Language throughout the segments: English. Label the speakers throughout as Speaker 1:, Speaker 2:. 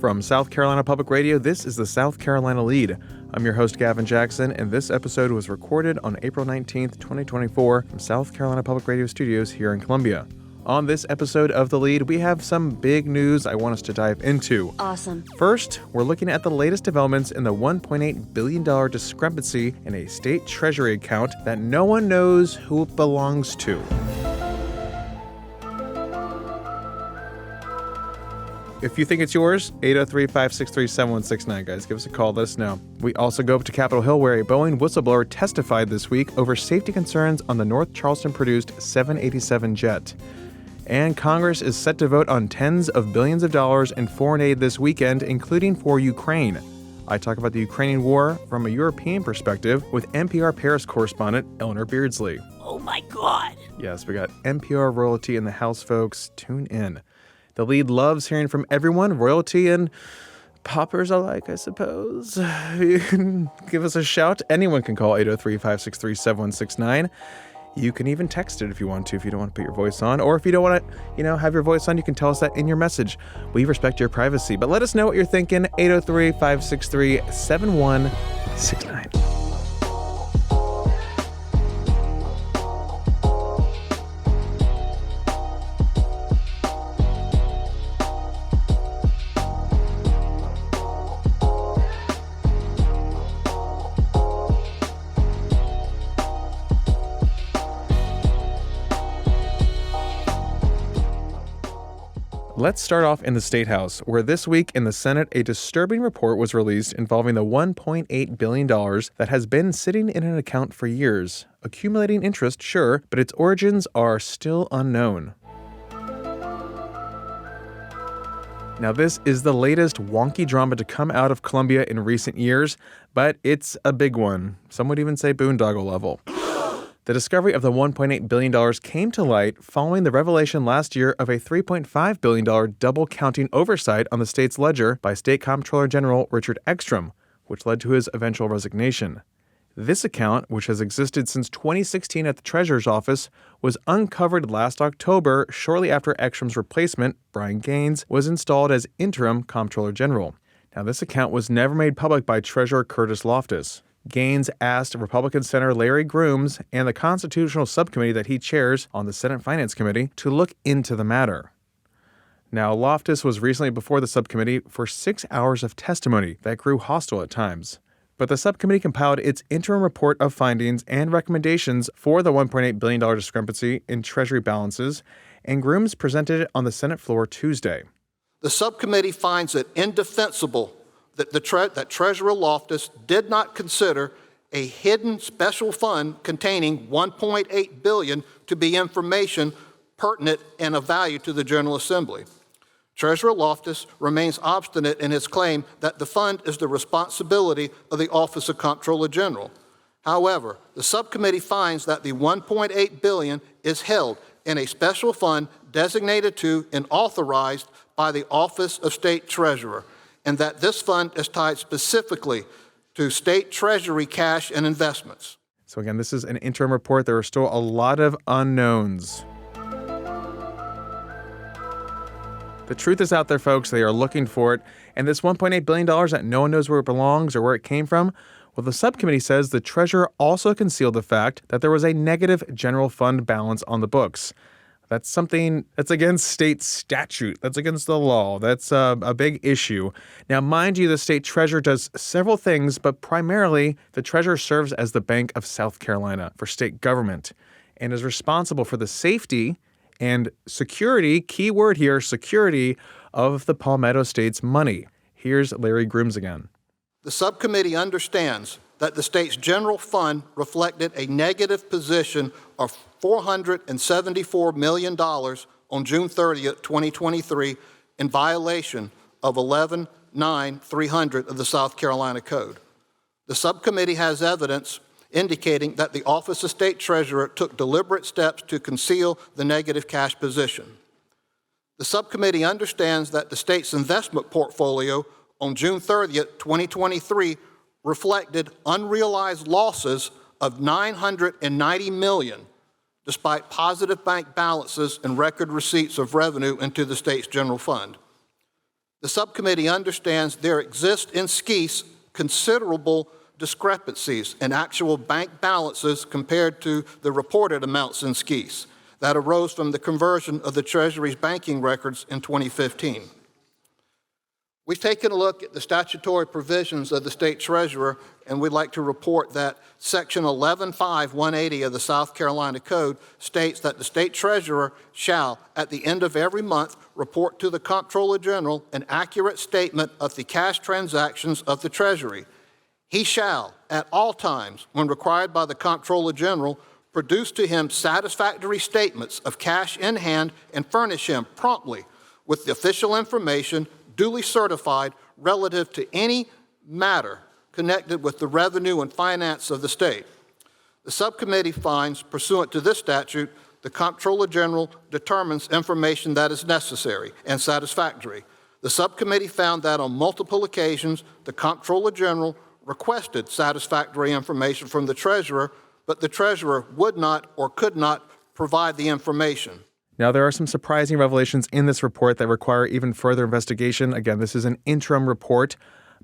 Speaker 1: From South Carolina Public Radio, this is the South Carolina Lede. I'm your host, Gavin Jackson, and this episode was recorded on April 19th, 2024 from South Carolina Public Radio Studios here in Columbia. On this episode of The Lede, we have some big news I want us to dive into.
Speaker 2: Awesome.
Speaker 1: First, we're looking at the latest developments in the $1.8 billion discrepancy in a state treasury account that no one knows who it belongs to. If you think it's yours, 803-563-7169, guys. Give us a call. Let us know. We also go up to Capitol Hill, where a Boeing whistleblower testified this week over safety concerns on the North Charleston-produced 787 jet. And Congress is set to vote on tens of billions of dollars in foreign aid this weekend, including for Ukraine. I talk about the Ukrainian war from a European perspective with NPR Paris correspondent Eleanor Beardsley.
Speaker 2: Oh my God.
Speaker 1: Yes, we got NPR royalty in the house, folks. Tune in. The Lede loves hearing from everyone, royalty and poppers alike, I suppose. You can give us a shout. Anyone can call 803-563-7169. You can even text it if you want to, if you don't want to put your voice on. Or if you don't want to, have your voice on, you can tell us that in your message. We respect your privacy. But let us know what you're thinking. 803-563-7169. Let's start off in the State House, where this week in the Senate, a disturbing report was released involving the $1.8 billion that has been sitting in an account for years. Accumulating interest, sure, but its origins are still unknown. Now, this is the latest wonky drama to come out of Columbia in recent years, but it's a big one. Some would even say boondoggle level. The discovery of the $1.8 billion came to light following the revelation last year of a $3.5 billion double-counting oversight on the state's ledger by State Comptroller General Richard Ekstrom, which led to his eventual resignation. This account, which has existed since 2016 at the Treasurer's Office, was uncovered last October, shortly after Ekstrom's replacement, Brian Gaines, was installed as interim Comptroller General. Now, this account was never made public by Treasurer Curtis Loftus. Gaines asked Republican Senator Larry Grooms and the Constitutional Subcommittee that he chairs on the Senate Finance Committee to look into the matter. Now, Loftus was recently before the subcommittee for 6 hours of testimony that grew hostile at times. But the subcommittee compiled its interim report of findings and recommendations for the $1.8 billion discrepancy in Treasury balances, and Grooms presented it on the Senate floor Tuesday.
Speaker 3: The subcommittee finds it indefensible that Treasurer Loftus did not consider a hidden special fund containing $1.8 billion to be information pertinent and of value to the General Assembly. Treasurer Loftus remains obstinate in his claim that the fund is the responsibility of the Office of Comptroller General. However, the subcommittee finds that the $1.8 billion is held in a special fund designated to and authorized by the Office of State Treasurer, and that this fund is tied specifically to state treasury cash and investments.
Speaker 1: So again, this is an interim report. There are still a lot of unknowns. The truth is out there, folks. They are looking for it. And this $1.8 billion that no one knows where it belongs or where it came from, well, the subcommittee says the treasurer also concealed the fact that there was a negative general fund balance on the books. That's something that's against state statute. That's against the law. That's a big issue. Now, mind you, the state treasurer does several things, but primarily the treasurer serves as the Bank of South Carolina for state government and is responsible for the safety and security, key word here, security of the Palmetto State's money. Here's Larry Grooms again.
Speaker 3: The subcommittee understands that the state's general fund reflected a negative position of $474 million on June 30th, 2023, in violation of 11-9-300 of the South Carolina Code. The subcommittee has evidence indicating that the Office of State Treasurer took deliberate steps to conceal the negative cash position. The subcommittee understands that the state's investment portfolio on June 30th, 2023, reflected unrealized losses of $990 million, despite positive bank balances and record receipts of revenue into the state's general fund. The subcommittee understands there exist in SCIS considerable discrepancies in actual bank balances compared to the reported amounts in SCIS that arose from the conversion of the Treasury's banking records in 2015. We've taken a look at the statutory provisions of the state treasurer, and we'd like to report that Section 11.5.180 of the South Carolina Code states that the state treasurer shall, at the end of every month, report to the Comptroller General an accurate statement of the cash transactions of the Treasury. He shall, at all times, when required by the Comptroller General, produce to him satisfactory statements of cash in hand and furnish him promptly with the official information duly certified relative to any matter connected with the revenue and finance of the state. The subcommittee finds, pursuant to this statute, the Comptroller General determines information that is necessary and satisfactory. The subcommittee found that on multiple occasions, the Comptroller General requested satisfactory information from the treasurer, but the treasurer would not or could not provide the information.
Speaker 1: Now, there are some surprising revelations in this report that require even further investigation. Again, this is an interim report.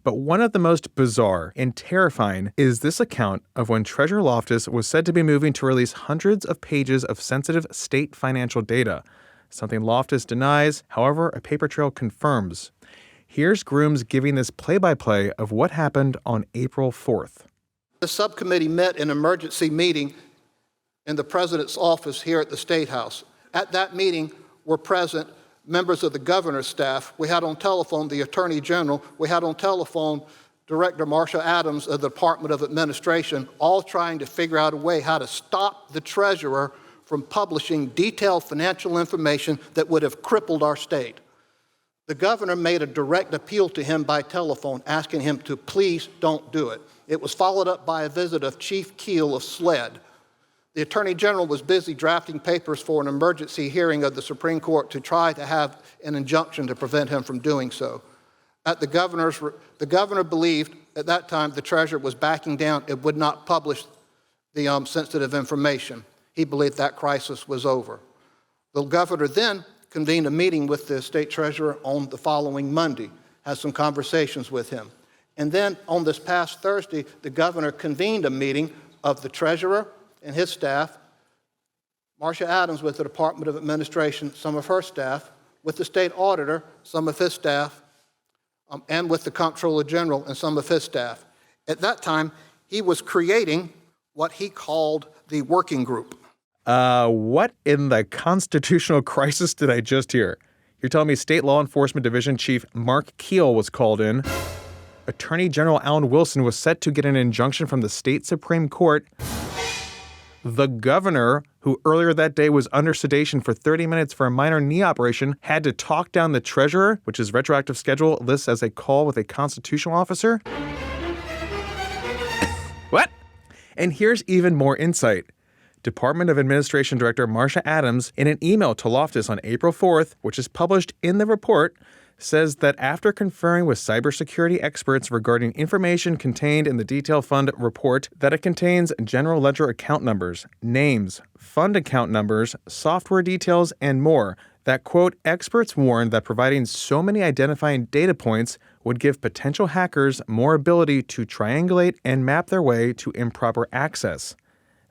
Speaker 1: But one of the most bizarre and terrifying is this account of when Treasurer Loftus was said to be moving to release hundreds of pages of sensitive state financial data, something Loftus denies. However, a paper trail confirms. Here's Grooms giving this play-by-play of what happened on April 4th.
Speaker 3: The subcommittee met in an emergency meeting in the president's office here at the State House. At that meeting were present members of the governor's staff. We had on telephone the Attorney General. We had on telephone Director Marsha Adams of the Department of Administration, all trying to figure out a way how to stop the treasurer from publishing detailed financial information that would have crippled our state. The governor made a direct appeal to him by telephone, asking him to please don't do it. It was followed up by a visit of Chief Keel of SLED. The Attorney General was busy drafting papers for an emergency hearing of the Supreme Court to try to have an injunction to prevent him from doing so. The governor believed at that time the treasurer was backing down and would not publish the sensitive information. He believed that crisis was over. The governor then convened a meeting with the state treasurer on the following Monday, had some conversations with him. And then on this past Thursday, the governor convened a meeting of the treasurer and his staff, Marsha Adams with the Department of Administration, some of her staff, with the state auditor, some of his staff, and with the Comptroller General and some of his staff. At that time, he was creating what he called the working group.
Speaker 1: What in the constitutional crisis did I just hear? You're telling me State Law Enforcement Division Chief Mark Keel was called in. Attorney General Alan Wilson was set to get an injunction from the state Supreme Court. The governor, who earlier that day was under sedation for 30 minutes for a minor knee operation, had to talk down the treasurer, which is retroactive schedule lists as a call with a constitutional officer. What? And here's even more insight. Department of Administration Director Marsha Adams, in an email to Loftus on April 4th, which is published in the report, says that after conferring with cybersecurity experts regarding information contained in the Detail Fund report, that it contains general ledger account numbers, names, fund account numbers, software details, and more, that, quote, experts warned that providing so many identifying data points would give potential hackers more ability to triangulate and map their way to improper access.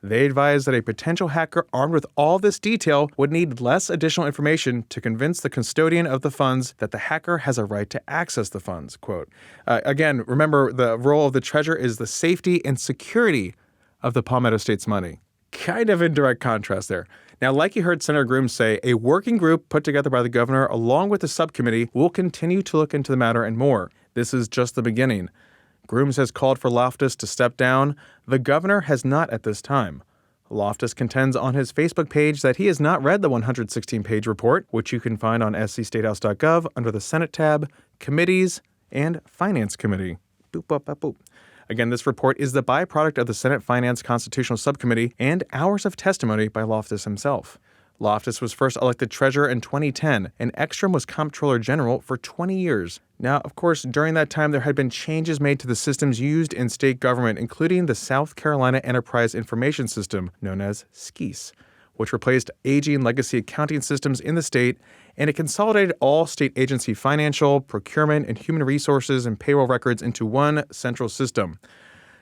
Speaker 1: They advised that a potential hacker armed with all this detail would need less additional information to convince the custodian of the funds that the hacker has a right to access the funds, quote. Again, remember, the role of the treasurer is the safety and security of the Palmetto State's money. Kind of in direct contrast there. Now, like you heard Senator Grooms say, a working group put together by the governor along with the subcommittee will continue to look into the matter and more. This is just the beginning. Grooms has called for Loftus to step down. The governor has not at this time. Loftus contends on his Facebook page that he has not read the 116-page report, which you can find on scstatehouse.gov under the Senate tab, Committees, and Finance Committee. Boop, boop, boop, boop. Again, this report is the byproduct of the Senate Finance Constitutional Subcommittee and hours of testimony by Loftus himself. Loftus was first elected treasurer in 2010, and Ekstrom was comptroller general for 20 years. Now, of course, during that time, there had been changes made to the systems used in state government, including the South Carolina Enterprise Information System, known as SCIS, which replaced aging legacy accounting systems in the state, and it consolidated all state agency financial, procurement, and human resources and payroll records into one central system.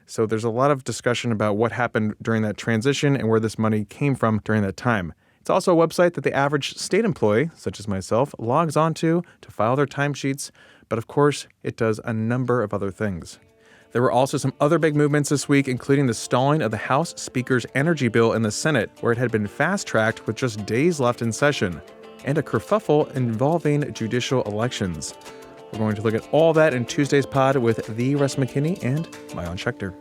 Speaker 1: So there's a lot of discussion about what happened during that transition and where this money came from during that time. It's also a website that the average state employee, such as myself, logs onto to file their timesheets, but of course, it does a number of other things. There were also some other big movements this week, including the stalling of the House Speaker's energy bill in the Senate, where it had been fast-tracked with just days left in session, and a kerfuffle involving judicial elections. We're going to look at all that in Tuesday's pod with the Russ McKinney and Maayan Schechter.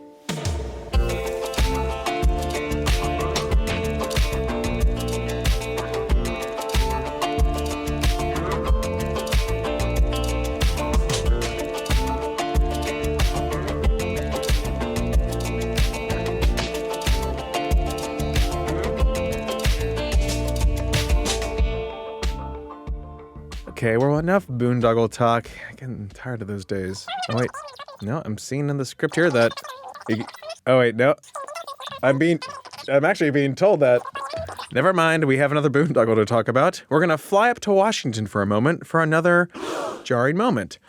Speaker 1: Okay, well, enough boondoggle talk. I'm getting tired of those days. Oh, wait. No, I'm seeing in the script here that... Oh, wait, no. I'm actually being told that... Never mind, we have another boondoggle to talk about. We're going to fly up to Washington for a moment for another jarring moment.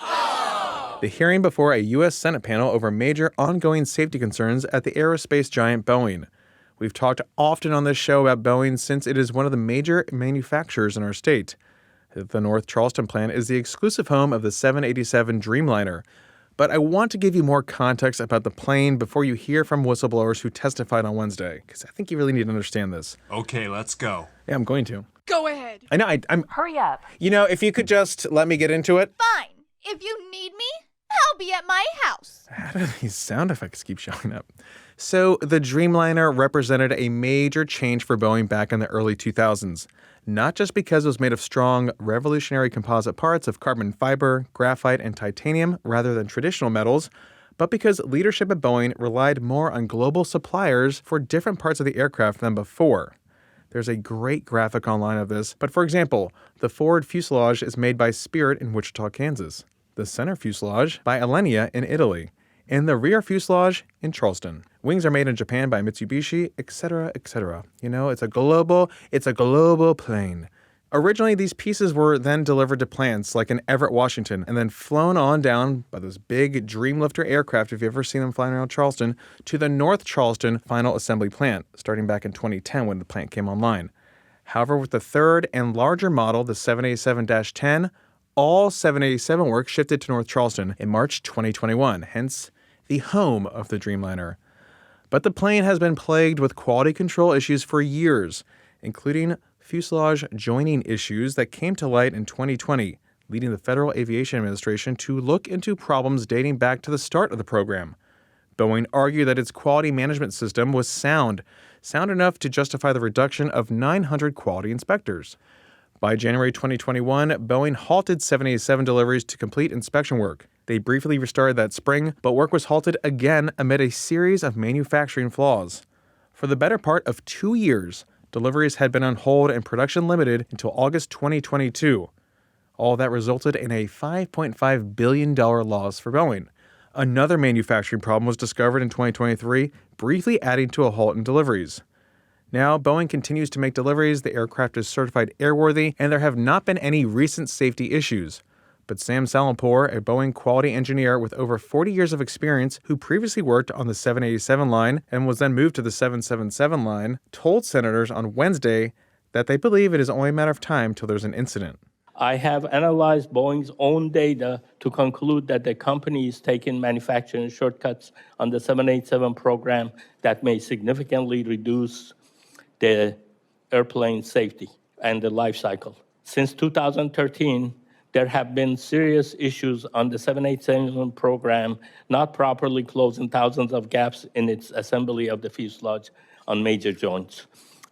Speaker 1: The hearing before a U.S. Senate panel over major ongoing safety concerns at the aerospace giant Boeing. We've talked often on this show about Boeing since it is one of the major manufacturers in our state. The North Charleston plant is the exclusive home of the 787 Dreamliner. But I want to give you more context about the plane before you hear from whistleblowers who testified on Wednesday, because I think you really need to understand this.
Speaker 2: Okay, let's go.
Speaker 1: Yeah, I'm going to.
Speaker 4: Go ahead.
Speaker 1: I know, I'm...
Speaker 4: Hurry up.
Speaker 1: You know, if you could just let me get into it.
Speaker 5: Fine. If you need me, I'll be at my house.
Speaker 1: How do these sound effects keep showing up? So, the Dreamliner represented a major change for Boeing back in the early 2000s. Not just because it was made of strong, revolutionary composite parts of carbon fiber, graphite, and titanium rather than traditional metals, but because leadership at Boeing relied more on global suppliers for different parts of the aircraft than before. There's a great graphic online of this, but for example, the forward fuselage is made by Spirit in Wichita, Kansas, the center fuselage by Eleanor in Italy, and the rear fuselage in Charleston. Wings are made in Japan by Mitsubishi, etc., etc. You know, it's a global plane. Originally, these pieces were then delivered to plants like in Everett, Washington, and then flown on down by those big Dreamlifter aircraft, if you've ever seen them flying around Charleston, to the North Charleston final assembly plant, starting back in 2010 when the plant came online. However, with the third and larger model, the 787-10, all 787 work shifted to North Charleston in March 2021, hence the home of the Dreamliner. But the plane has been plagued with quality control issues for years, including fuselage joining issues that came to light in 2020, leading the Federal Aviation Administration to look into problems dating back to the start of the program. Boeing argued that its quality management system was sound enough to justify the reduction of 900 quality inspectors. By January 2021, Boeing halted 787 deliveries to complete inspection work. They briefly restarted that spring, but work was halted again amid a series of manufacturing flaws. For the better part of 2 years, deliveries had been on hold and production limited until August 2022. All that resulted in a $5.5 billion loss for Boeing. Another manufacturing problem was discovered in 2023, briefly adding to a halt in deliveries. Now, Boeing continues to make deliveries, the aircraft is certified airworthy, and there have not been any recent safety issues. But Sam Salampour, a Boeing quality engineer with over 40 years of experience who previously worked on the 787 line and was then moved to the 777 line, told senators on Wednesday that they believe it is only a matter of time till there's an incident.
Speaker 6: I have analyzed Boeing's own data to conclude that the company is taking manufacturing shortcuts on the 787 program that may significantly reduce the airplane safety and the life cycle. Since 2013, there have been serious issues on the 787 program, not properly closing thousands of gaps in its assembly of the fuselage on major joints.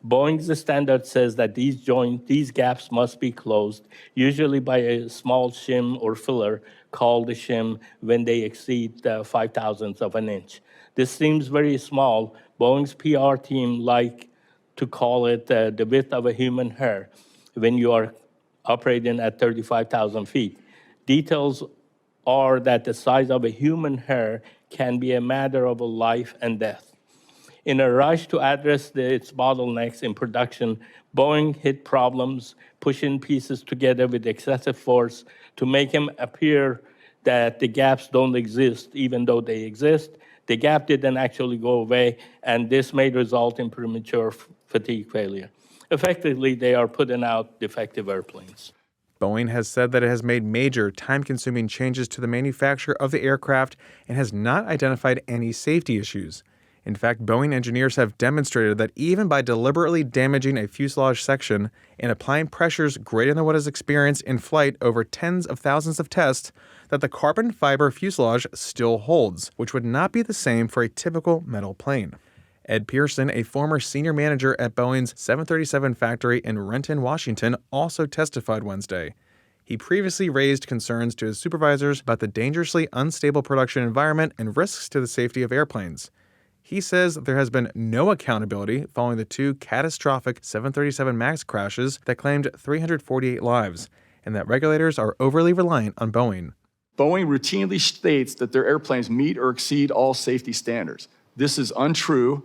Speaker 6: Boeing's standard says that these gaps must be closed, usually by a small shim or filler called a shim when they exceed 5 thousandths of an inch. This seems very small. Boeing's PR team like to call it the width of a human hair when you are operating at 35,000 feet. Details are that the size of a human hair can be a matter of life and death. In a rush to address its bottlenecks in production, Boeing hit problems, pushing pieces together with excessive force to make them appear that the gaps don't exist, even though they exist. The gap didn't actually go away, and this may result in premature fatigue failure. Effectively, they are putting out defective airplanes.
Speaker 1: Boeing has said that it has made major, time-consuming changes to the manufacture of the aircraft and has not identified any safety issues. In fact, Boeing engineers have demonstrated that even by deliberately damaging a fuselage section and applying pressures greater than what is experienced in flight over tens of thousands of tests, that the carbon fiber fuselage still holds, which would not be the same for a typical metal plane. Ed Pearson, a former senior manager at Boeing's 737 factory in Renton, Washington, also testified Wednesday. He previously raised concerns to his supervisors about the dangerously unstable production environment and risks to the safety of airplanes. He says there has been no accountability following the two catastrophic 737 MAX crashes that claimed 348 lives, and that regulators are overly reliant on Boeing.
Speaker 2: Boeing routinely states that their airplanes meet or exceed all safety standards. This is untrue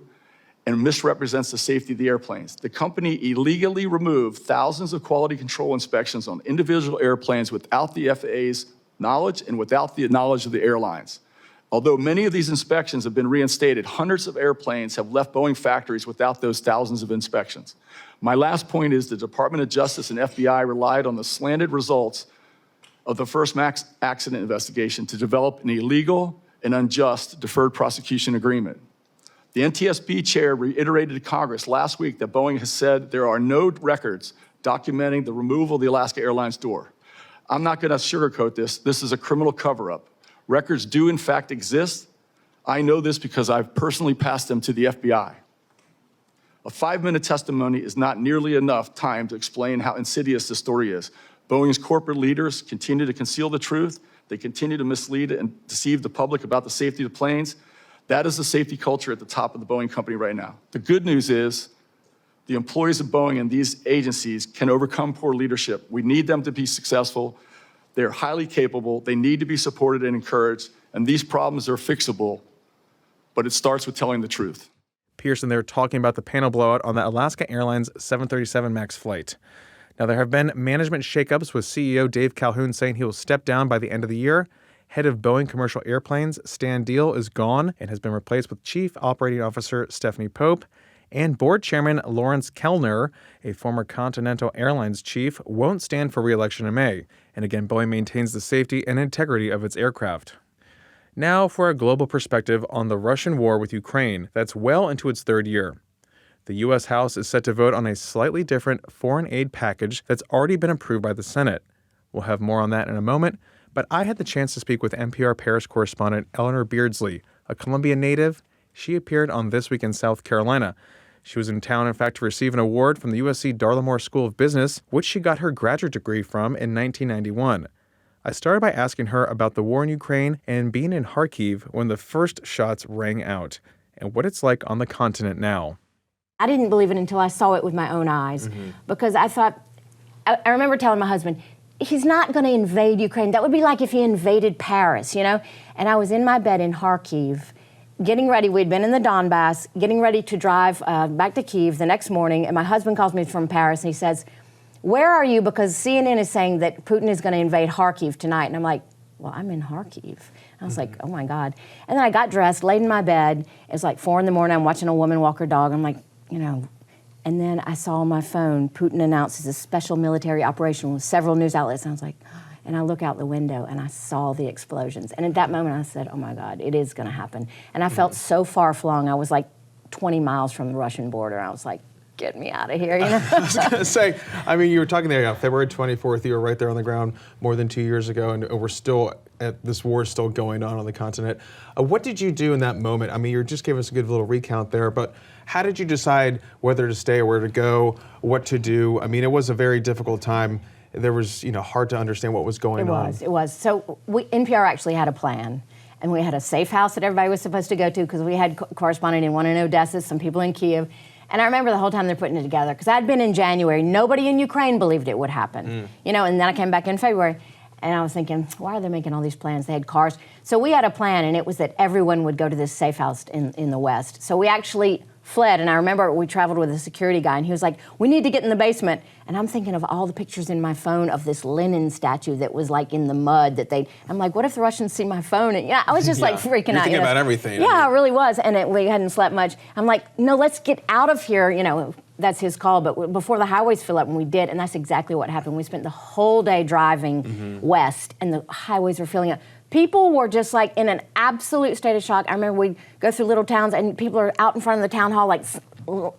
Speaker 2: and misrepresents the safety of the airplanes. The company illegally removed thousands of quality control inspections on individual airplanes without the FAA's knowledge and without the knowledge of the airlines. Although many of these inspections have been reinstated, hundreds of airplanes have left Boeing factories without those thousands of inspections. My last point is the Department of Justice and FBI relied on the slanted results of the first MAX accident investigation to develop an illegal and unjust deferred prosecution agreement. The NTSB chair reiterated to Congress last week that Boeing has said there are no records documenting the removal of the Alaska Airlines door. I'm not going to sugarcoat this. This is a criminal cover-up. Records do, in fact, exist. I know this because I've personally passed them to the FBI. A 5-minute testimony is not nearly enough time to explain how insidious this story is. Boeing's corporate leaders continue to conceal the truth. They continue to mislead and deceive the public about the safety of the planes. That is the safety culture at the top of the Boeing company right now. The good news is the employees of Boeing and these agencies can overcome poor leadership. We need them to be successful. They're highly capable. They need to be supported and encouraged. And these problems are fixable, but it starts with telling the truth.
Speaker 1: Pearson there talking about the panel blowout on the Alaska Airlines 737 MAX flight. Now, there have been management shakeups with CEO Dave Calhoun saying he will step down by the end of the year. Head of Boeing Commercial Airplanes, Stan Deal, is gone and has been replaced with Chief Operating Officer Stephanie Pope. And Board Chairman Lawrence Kellner, a former Continental Airlines chief, won't stand for re-election in May. And again, Boeing maintains the safety and integrity of its aircraft. Now for a global perspective on the Russian war with Ukraine that's well into its third year. The U.S. House is set to vote on a slightly different foreign aid package that's already been approved by the Senate. We'll have more on that in a moment, but I had the chance to speak with NPR Paris correspondent Eleanor Beardsley, a Columbia native. She appeared on This Week in South Carolina. She was in town, in fact, to receive an award from the USC Darla-Moore School of Business, which she got her graduate degree from in 1991. I started by asking her about the war in Ukraine and being in Kharkiv when the first shots rang out, and what it's like on the continent now.
Speaker 4: I didn't believe it until I saw it with my own eyes, because I thought, I remember telling my husband, he's not going to invade Ukraine. That would be like if he invaded Paris, you know? And I was in my bed in Kharkiv, getting ready. We'd been in the Donbass, getting ready to drive back to Kyiv the next morning, and my husband calls me from Paris, and he says, "Where are you? Because CNN is saying that Putin is going to invade Kharkiv tonight." And I'm like, well, I'm in Kharkiv. I was like, oh my God. And then I got dressed, laid in my bed. It's like 4 a.m. I'm watching a woman walk her dog. I'm like, you know, and then I saw on my phone, Putin announces a special military operation with several news outlets. And I was like, and I look out the window and I saw the explosions. And at that moment I said, oh my God, it is gonna happen. And I felt so far flung. I was like 20 miles from the Russian border. I was like, get me out of here, you know?
Speaker 1: I was gonna say, I mean, you were talking there, February 24th, you were right there on the ground more than 2 years ago, and we're still this war is still going on the continent. What did you do in that moment? I mean, you just gave us a good little recount there, but how did you decide whether to stay or where to go, what to do? I mean, it was a very difficult time. There was, hard to understand what was going on.
Speaker 4: It was. So NPR actually had a plan, and we had a safe house that everybody was supposed to go to, because we had correspondent in one in Odessa, some people in Kyiv. And I remember the whole time they're putting it together, because I'd been in January. Nobody in Ukraine believed it would happen. And then I came back in February, and I was thinking, why are they making all these plans? They had cars. So we had a plan, and it was that everyone would go to this safe house in the West. So we actually fled. And I remember we traveled with a security guy, and he was like, we need to get in the basement. And I'm thinking of all the pictures in my phone of this Lenin statue that was like in the mud I'm like, what if the Russians see my phone? And I was just like freaking
Speaker 1: You're
Speaker 4: out.
Speaker 1: thinking about everything.
Speaker 4: Yeah, it really was. And we hadn't slept much. I'm like, no, let's get out of here. That's his call, but before the highways fill up, and we did, and that's exactly what happened. We spent the whole day driving west, and the highways were filling up. People were just like in an absolute state of shock. I remember we'd go through little towns, and people are out in front of the town hall, like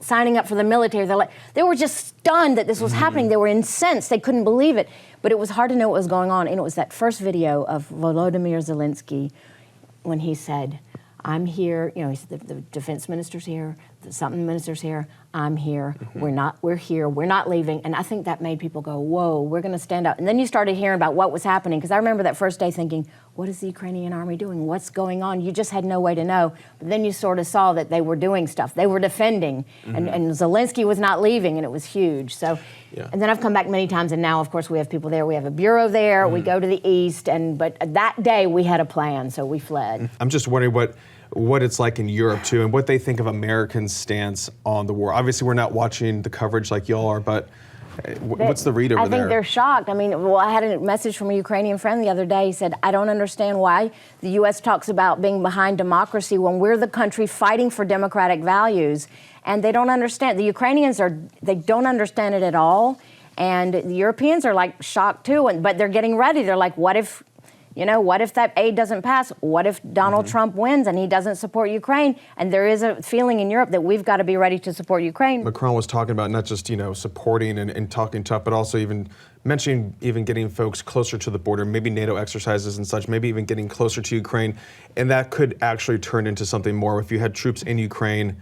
Speaker 4: signing up for the military. They were just stunned that this was happening. They were incensed. They couldn't believe it. But it was hard to know what was going on. And it was that first video of Volodymyr Zelensky when he said, I'm here, he said, the defense minister's here, the something minister's here, I'm here, we're here, we're not leaving. And I think that made people go, whoa, we're gonna stand up. And then you started hearing about what was happening, because I remember that first day thinking, what is the Ukrainian army doing? What's going on? You just had no way to know. But then you sort of saw that they were doing stuff. They were defending, and Zelensky was not leaving, and it was huge. So, and then I've come back many times, and now, of course, we have people there. We have a bureau there, we go to the east, but that day we had a plan, so we fled.
Speaker 7: I'm just wondering what it's like in Europe too, and what they think of Americans' stance on the war. Obviously, we're not watching the coverage like y'all are, but what's the read over there?
Speaker 4: I think they're shocked. I mean, I had a message from a Ukrainian friend the other day. He said, I don't understand why the U.S. talks about being behind democracy when we're the country fighting for democratic values. And they don't understand. The Ukrainians they don't understand it at all. And the Europeans are like shocked too, but they're getting ready. They're like, what if that aid doesn't pass? What if Donald Trump wins and he doesn't support Ukraine? And there is a feeling in Europe that we've got to be ready to support Ukraine.
Speaker 7: Macron was talking about not just, supporting and talking tough, but also even mentioning getting folks closer to the border, maybe NATO exercises and such, maybe even getting closer to Ukraine. And that could actually turn into something more. If you had troops in Ukraine,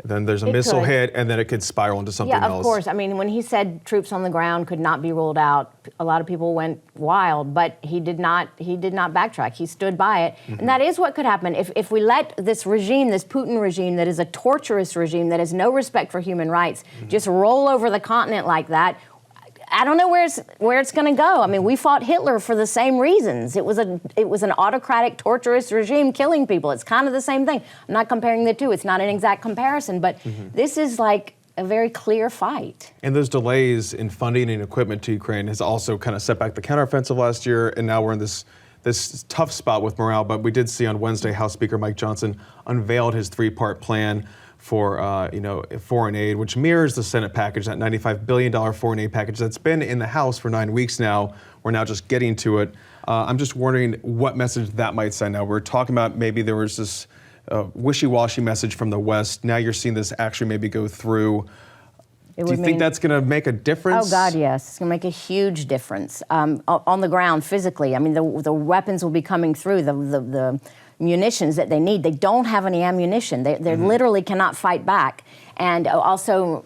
Speaker 7: then there's a missile hit, and then it could spiral into something else.
Speaker 4: Yeah, of course. I mean, when he said troops on the ground could not be ruled out, a lot of people went wild, but he did not backtrack. He stood by it. And that is what could happen. If we let this regime, this Putin regime that is a torturous regime that has no respect for human rights, just roll over the continent like that, I don't know where it's going to go. I mean, we fought Hitler for the same reasons. It was an autocratic, torturous regime killing people. It's kind of the same thing. I'm not comparing the two. It's not an exact comparison, but this is like a very clear fight.
Speaker 7: And those delays in funding and equipment to Ukraine has also kind of set back the counteroffensive last year, and now we're in this tough spot with morale. But we did see on Wednesday House Speaker Mike Johnson unveiled his three-part plan for foreign aid, which mirrors the Senate package, that $95 billion foreign aid package that's been in the House for 9 weeks now. We're now just getting to it. I'm just wondering what message that might send. Now, we're talking about maybe there was this wishy-washy message from the West. Now you're seeing this actually maybe go through. Do you think that's going to make a difference?
Speaker 4: Oh, God, yes. It's going to make a huge difference on the ground physically. I mean, the weapons will be coming through, the munitions that they need. They don't have any ammunition. They literally cannot fight back. And also,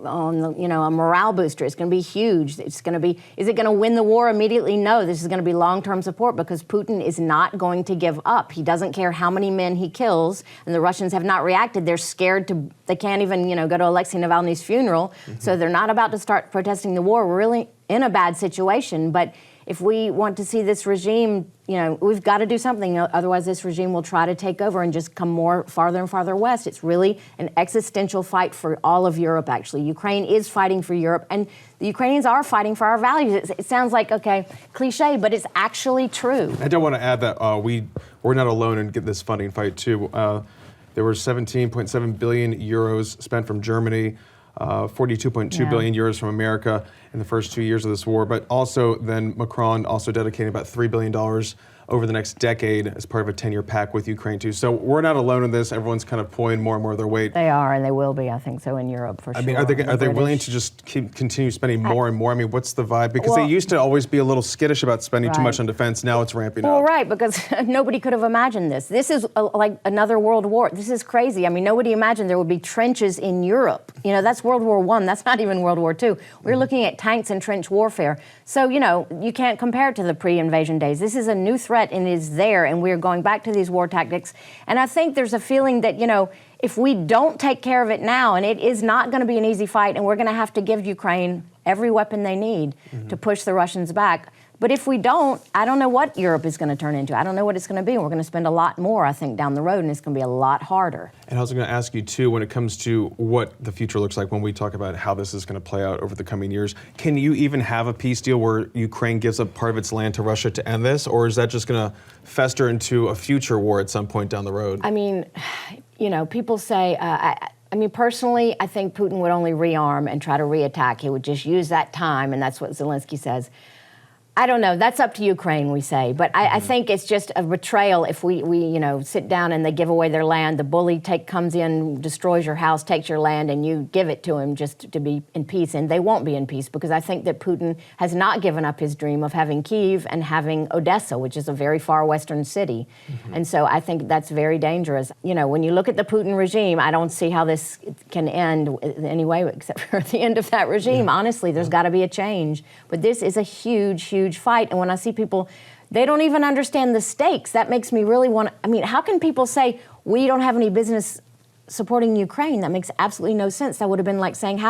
Speaker 4: on a morale booster, it's going to be huge. It's going to be, is it going to win the war immediately? No, this is going to be long-term support because Putin is not going to give up. He doesn't care how many men he kills, and the Russians have not reacted. They're scared they can't even, go to Alexei Navalny's funeral, so they're not about to start protesting the war. We're really in a bad situation, but if we want to see this regime, we've got to do something. Otherwise, this regime will try to take over and just come farther and farther west. It's really an existential fight for all of Europe, actually. Ukraine is fighting for Europe, and the Ukrainians are fighting for our values. It sounds like, cliche, but it's actually true.
Speaker 7: I do want to add that we're not alone in this funding fight, too. There were 17.7 billion euros spent from Germany, 42.2 billion euros from America in the first 2 years of this war, but also then Macron also dedicating about $3 billion over the next decade as part of a 10-year pact with Ukraine too. So we're not alone in this. Everyone's kind of pulling more and more of their weight.
Speaker 4: They are, and they will be, I think so, in Europe for sure.
Speaker 7: I mean, are they willing to just continue spending more and more? I mean, what's the vibe? Because they used to always be a little skittish about spending too much on defense. Now it's ramping up.
Speaker 4: Well, right, because nobody could have imagined this. This is like another world war. This is crazy. I mean, nobody imagined there would be trenches in Europe. That's World War I. That's not even World War II. We're looking at tanks and trench warfare. So, you can't compare it to the pre-invasion days. This is a new threat, and it is there, and we're going back to these war tactics. And I think there's a feeling that, if we don't take care of it now, and it is not going to be an easy fight, and we're going to have to give Ukraine every weapon they need to push the Russians back, But if we don't, I don't know what Europe is going to turn into. I don't know what it's going to be. And we're going to spend a lot more, I think, down the road, and it's going to be a lot harder.
Speaker 7: And I was going to ask you, too, when it comes to what the future looks like when we talk about how this is going to play out over the coming years, can you even have a peace deal where Ukraine gives up part of its land to Russia to end this? Or is that just going to fester into a future war at some point down the road?
Speaker 4: I mean, people say, personally, I think Putin would only rearm and try to reattack. He would just use that time, and that's what Zelensky says. I don't know. That's up to Ukraine, we say. But I think it's just a betrayal if we sit down and they give away their land. The bully comes in, destroys your house, takes your land, and you give it to him just to be in peace. And they won't be in peace because I think that Putin has not given up his dream of having Kyiv and having Odessa, which is a very far western city. And so I think that's very dangerous. When you look at the Putin regime, I don't see how this can end in any way except for the end of that regime. Honestly, there's got to be a change. But this is a huge fight. And when I see people, they don't even understand the stakes. That makes me really how can people say we don't have any business supporting Ukraine? That makes absolutely no sense. That would have been like saying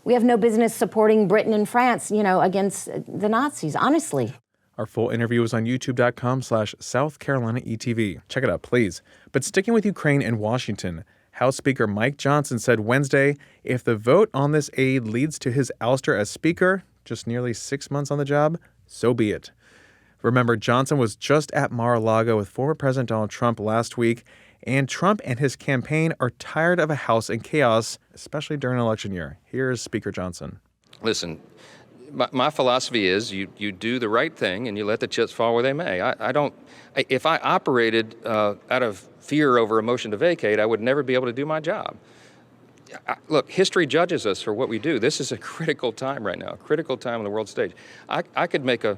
Speaker 4: we have no business supporting Britain and France, against the Nazis, honestly.
Speaker 1: Our full interview is on youtube.com/South Carolina ETV. Check it out, please. But sticking with Ukraine and Washington, House Speaker Mike Johnson said Wednesday, if the vote on this aid leads to his ouster as Speaker, just nearly 6 months on the job, so be it. Remember, Johnson was just at Mar-a-Lago with former President Donald Trump last week, and Trump and his campaign are tired of a House in chaos, especially during an election year. Here's Speaker Johnson.
Speaker 8: Listen, my philosophy is you do the right thing and you let the chips fall where they may. If I operated out of fear over a motion to vacate, I would never be able to do my job. Look, history judges us for what we do. This is a critical time right now, a critical time on the world stage. I could make a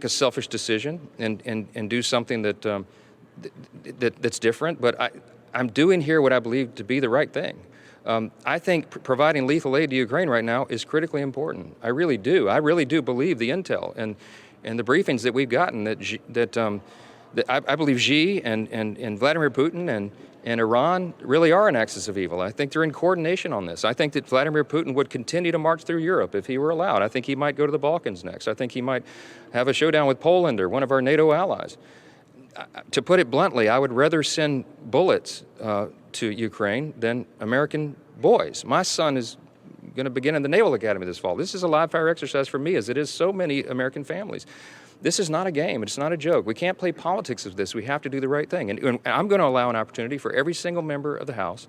Speaker 8: selfish decision and do something that's different, but I'm doing here what I believe to be the right thing. I think providing lethal aid to Ukraine right now is critically important. I really do. I really do believe the intel and the briefings that we've gotten that I believe Xi and Vladimir Putin and Iran really are an axis of evil. I think they're in coordination on this. I think that Vladimir Putin would continue to march through Europe if he were allowed. I think he might go to the Balkans next. I think he might have a showdown with Poland or one of our NATO allies. To put it bluntly, I would rather send bullets to Ukraine than American boys. My son is going to begin in the Naval Academy this fall. This is a live fire exercise for me, as it is so many American families. This is not a game. It's not a joke. We can't play politics of this. We have to do the right thing. And I'm going to allow an opportunity for every single member of the House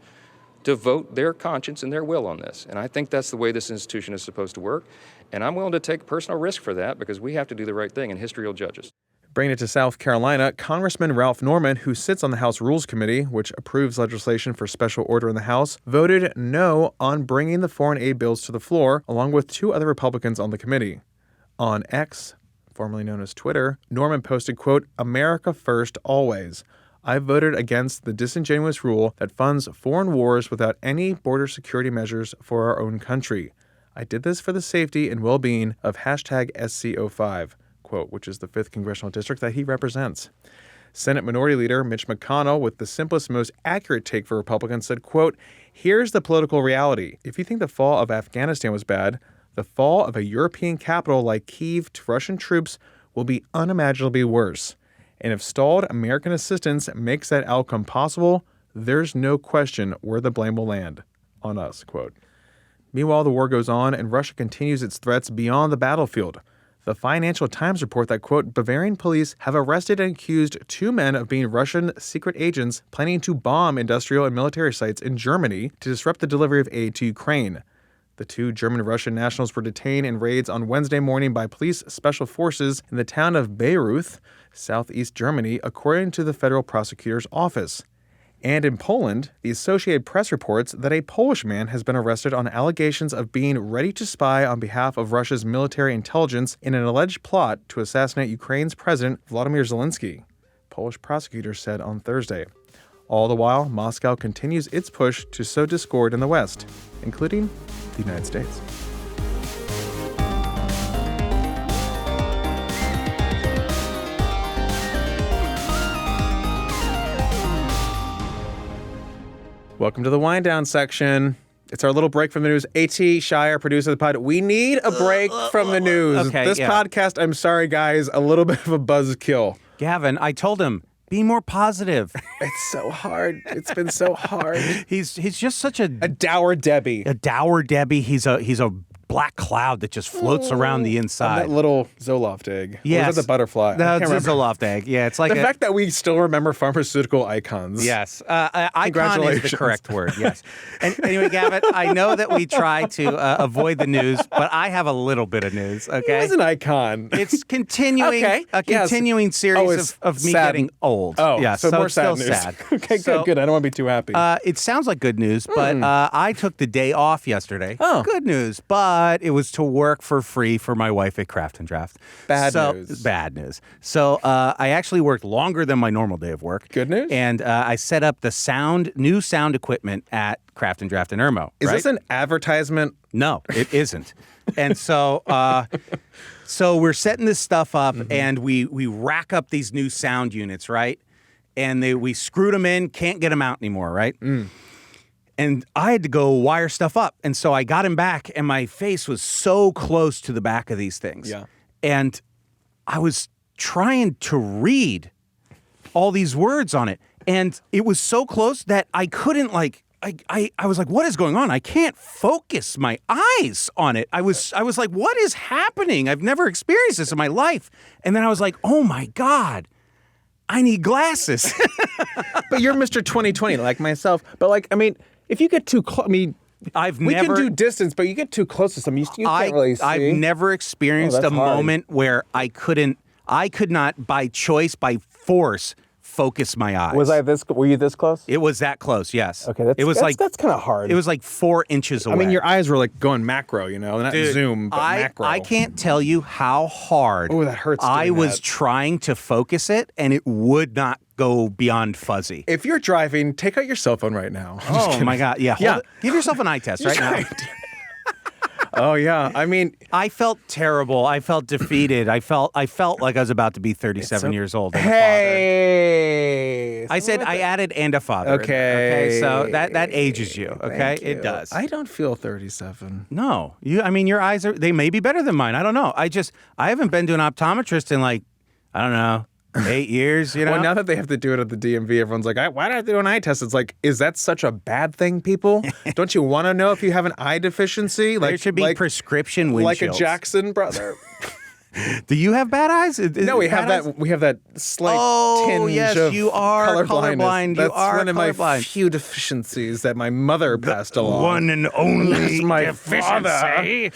Speaker 8: to vote their conscience and their will on this. And I think that's the way this institution is supposed to work. And I'm willing to take personal risk for that because we have to do the right thing, and history will judge us.
Speaker 1: Bringing it to South Carolina, Congressman Ralph Norman, who sits on the House Rules Committee, which approves legislation for special order in the House, voted no on bringing the foreign aid bills to the floor, along with 2 other Republicans on the committee. On X, formerly known as Twitter, Norman posted, quote, "America first always. I voted against the disingenuous rule that funds foreign wars without any border security measures for our own country. I did this for the safety and well-being of #SCO5, quote, which is the 5th congressional district that he represents. Senate Minority Leader Mitch McConnell, with the simplest, most accurate take for Republicans, said, quote, "Here's the political reality. If you think the fall of Afghanistan was bad, the fall of a European capital like Kyiv to Russian troops will be unimaginably worse. And if stalled American assistance makes that outcome possible, there's no question where the blame will land. On us," quote. Meanwhile, the war goes on and Russia continues its threats beyond the battlefield. The Financial Times report that, quote, Bavarian police have arrested and accused 2 men of being Russian secret agents planning to bomb industrial and military sites in Germany to disrupt the delivery of aid to Ukraine. The 2 German-Russian nationals were detained in raids on Wednesday morning by police special forces in the town of Bayreuth, southeast Germany, according to the federal prosecutor's office. And in Poland, the Associated Press reports that a Polish man has been arrested on allegations of being ready to spy on behalf of Russia's military intelligence in an alleged plot to assassinate Ukraine's President Volodymyr Zelensky, Polish prosecutors said on Thursday. All the while, Moscow continues its push to sow discord in the West, including the United States. Welcome to the wind down section. It's our little break from the news. A.T. Shire, producer of the pod. We need a break from the news.
Speaker 9: Okay,
Speaker 1: this podcast, I'm sorry, guys, a little bit of a buzzkill.
Speaker 9: Gavin, I told him, be more positive.
Speaker 1: It's so hard. It's been so hard.
Speaker 9: He's just such a
Speaker 1: dour Debbie.
Speaker 9: A dour Debbie. He's a black cloud that just floats around the inside.
Speaker 1: That little Zoloft egg.
Speaker 9: Yes.
Speaker 1: Or is that the butterfly?
Speaker 9: That's a Zoloft egg. Yeah, it's like
Speaker 1: the fact that we still remember pharmaceutical icons.
Speaker 9: Yes. Icon is
Speaker 1: Congratulations.
Speaker 9: the correct word, yes. And anyway, Gavin, I know that we try to avoid the news, but I have a little bit of news, okay?
Speaker 1: He was an icon.
Speaker 9: It's continuing,
Speaker 1: Okay,
Speaker 9: a
Speaker 1: yes.
Speaker 9: continuing series of me
Speaker 1: sad.
Speaker 9: getting old.
Speaker 1: Oh,
Speaker 9: yeah,
Speaker 1: so more
Speaker 9: it's still
Speaker 1: sad news.
Speaker 9: sad.
Speaker 1: Okay,
Speaker 9: So,
Speaker 1: good. I don't want to be too happy.
Speaker 9: It sounds like good news, but I took the day off yesterday.
Speaker 1: Oh.
Speaker 9: Good news, but it was to work for free for my wife at Craft and Draft.
Speaker 1: Bad news.
Speaker 9: Bad news. So I actually worked longer than my normal day of work.
Speaker 1: Good news.
Speaker 9: And I set up the new sound equipment at Craft and Draft in Irmo.
Speaker 1: Is
Speaker 9: right?
Speaker 1: this an advertisement?
Speaker 9: No, it isn't. And so we're setting this stuff up, and we rack up these new sound units, right? And we screwed them in, can't get them out anymore, right? And I had to go wire stuff up. And so I got him back, and my face was so close to the back of these things.
Speaker 1: Yeah.
Speaker 9: And I was trying to read all these words on it. And it was so close that I couldn't, like, I was like, what is going on? I can't focus my eyes on it. I was like, what is happening? I've never experienced this in my life. And then I was like, oh my God, I need glasses.
Speaker 1: But you're Mr. 2020 like myself. But like, I mean, if you get too close, I mean, we can do distance, but you get too close to something, you can't really see.
Speaker 9: I've never experienced
Speaker 1: that's
Speaker 9: a
Speaker 1: hard.
Speaker 9: moment where I could not, by choice, by force, focus my eyes.
Speaker 1: Were you this close?
Speaker 9: It was that close, yes.
Speaker 1: Okay, that's kind of hard.
Speaker 9: It was like 4 inches away.
Speaker 1: I mean, your eyes were like going macro, you know, not
Speaker 9: Dude,
Speaker 1: zoom, but macro.
Speaker 9: I can't tell you how hard
Speaker 1: Oh, that hurts
Speaker 9: I
Speaker 1: doing
Speaker 9: was
Speaker 1: that.
Speaker 9: trying to focus it, and it would not go beyond fuzzy.
Speaker 1: If you're driving, take out your cell phone right now. I'm just
Speaker 9: Oh
Speaker 1: kidding.
Speaker 9: my God! Yeah,
Speaker 1: Yeah.
Speaker 9: give yourself an eye test right now.
Speaker 1: Oh yeah, I mean,
Speaker 9: I felt terrible. I felt defeated. I felt like I was about to be 37 years old. And a father.
Speaker 1: hey.
Speaker 9: I said I added and a father. in there, okay, so that ages you. Okay,
Speaker 1: Thank you.
Speaker 9: it does.
Speaker 1: I don't feel 37.
Speaker 9: No, I mean, your eyes they may be better than mine. I don't know. I haven't been to an optometrist in like, I don't know, 8 years. You know.
Speaker 1: Well, now that they have to do it at the DMV, everyone's like, why don't they do an eye test? It's like, is that such a bad thing, people? Don't you want to know if you have an eye deficiency?
Speaker 9: There should be prescription windshields.
Speaker 1: Like a Jackson brother.
Speaker 9: Do you have bad eyes?
Speaker 1: No, we have
Speaker 9: bad eyes?
Speaker 1: that. We have that slight tinge
Speaker 9: yes,
Speaker 1: of
Speaker 9: you are
Speaker 1: colorblindness.
Speaker 9: colorblind.
Speaker 1: That's
Speaker 9: You are
Speaker 1: one of my
Speaker 9: colorblind.
Speaker 1: few deficiencies that my mother passed along.
Speaker 9: One and only
Speaker 1: That's my
Speaker 9: deficiency.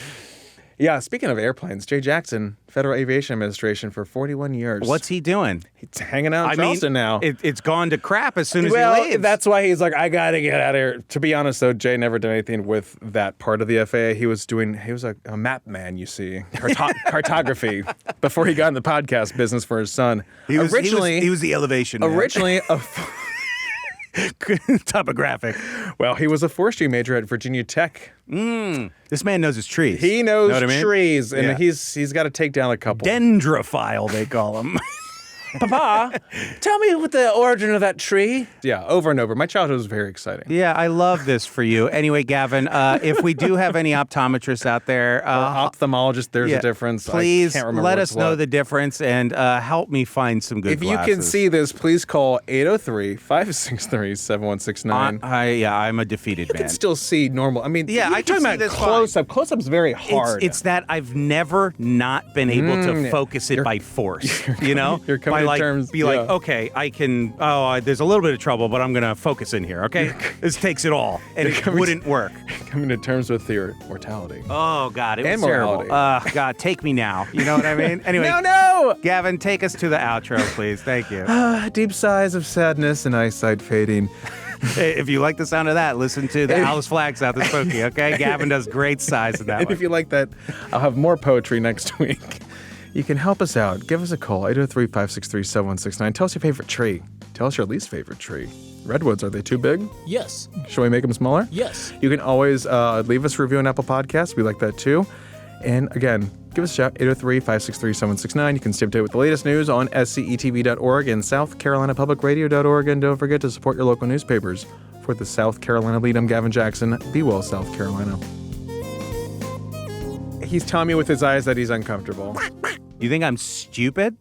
Speaker 1: Yeah, speaking of airplanes, Jay Jackson, Federal Aviation Administration for 41 years.
Speaker 9: What's he doing?
Speaker 1: He's hanging out in Charleston now.
Speaker 9: It's gone to crap as soon as
Speaker 1: Well,
Speaker 9: he leaves.
Speaker 1: that's why he's like, I gotta get out of here. To be honest, though, Jay never did anything with that part of the FAA. He was a map man, you see, cartography, before he got in the podcast business for his son.
Speaker 9: he was the elevation man.
Speaker 1: Originally,
Speaker 9: topographic.
Speaker 1: well, he was a forestry major at Virginia Tech.
Speaker 9: This man knows his trees.
Speaker 1: He knows
Speaker 9: Know what I mean?
Speaker 1: trees, and
Speaker 9: Yeah.
Speaker 1: he's got to take down a couple.
Speaker 9: Dendrophile, they call him.
Speaker 1: Papa, tell me what the origin of that tree. Yeah, over and over. My childhood was very exciting.
Speaker 9: Yeah, I love this for you. Anyway, Gavin, if we do have any optometrists out there,
Speaker 1: Ophthalmologist, there's a difference.
Speaker 9: Please
Speaker 1: I can't remember
Speaker 9: let
Speaker 1: what's
Speaker 9: us know
Speaker 1: what.
Speaker 9: the difference and help me find some good
Speaker 1: If
Speaker 9: glasses.
Speaker 1: you can see this, please call 803-563-7169.
Speaker 9: I'm a defeated
Speaker 1: You
Speaker 9: man.
Speaker 1: can still see normal. I mean,
Speaker 9: Yeah,
Speaker 1: you're
Speaker 9: I can
Speaker 1: talking
Speaker 9: see
Speaker 1: about
Speaker 9: this
Speaker 1: close-up. Close-up's very hard.
Speaker 9: It's that I've never not been able to focus it by force. You know,
Speaker 1: you're coming
Speaker 9: by
Speaker 1: to terms-
Speaker 9: be like,
Speaker 1: yeah.
Speaker 9: okay, I can. There's a little bit of trouble, but I'm gonna focus in here. Okay, this takes it all, and it wouldn't work.
Speaker 1: coming to terms with your mortality.
Speaker 9: Oh God, it was
Speaker 1: And
Speaker 9: terrible.
Speaker 1: morality.
Speaker 9: God, take me now. You know what I mean? Anyway,
Speaker 1: No!
Speaker 9: Gavin, take us to the outro, please. Thank you.
Speaker 1: Deep sighs of sadness and eyesight fading.
Speaker 9: Hey, if you like the sound of that, listen to the Alice Flag South of Spooky. Okay, Gavin does great size in that
Speaker 1: And
Speaker 9: one.
Speaker 1: if you like that, I'll have more poetry next week. You can help us out. Give us a call, 803-563-7169. Tell us your favorite tree. Tell us your least favorite tree. Redwoods, are they too big?
Speaker 10: Yes.
Speaker 1: Should we make them smaller?
Speaker 10: Yes.
Speaker 1: You can always leave us a review on Apple Podcasts. We like that too. And again, give us a shout, 803-563-7169. You can stay up to date with the latest news on scetv.org and southcarolinapublicradio.org. And don't forget to support your local newspapers. For the South Carolina Lede, I'm Gavin Jackson. Be well, South Carolina. He's telling me with his eyes that he's uncomfortable.
Speaker 9: You think I'm stupid?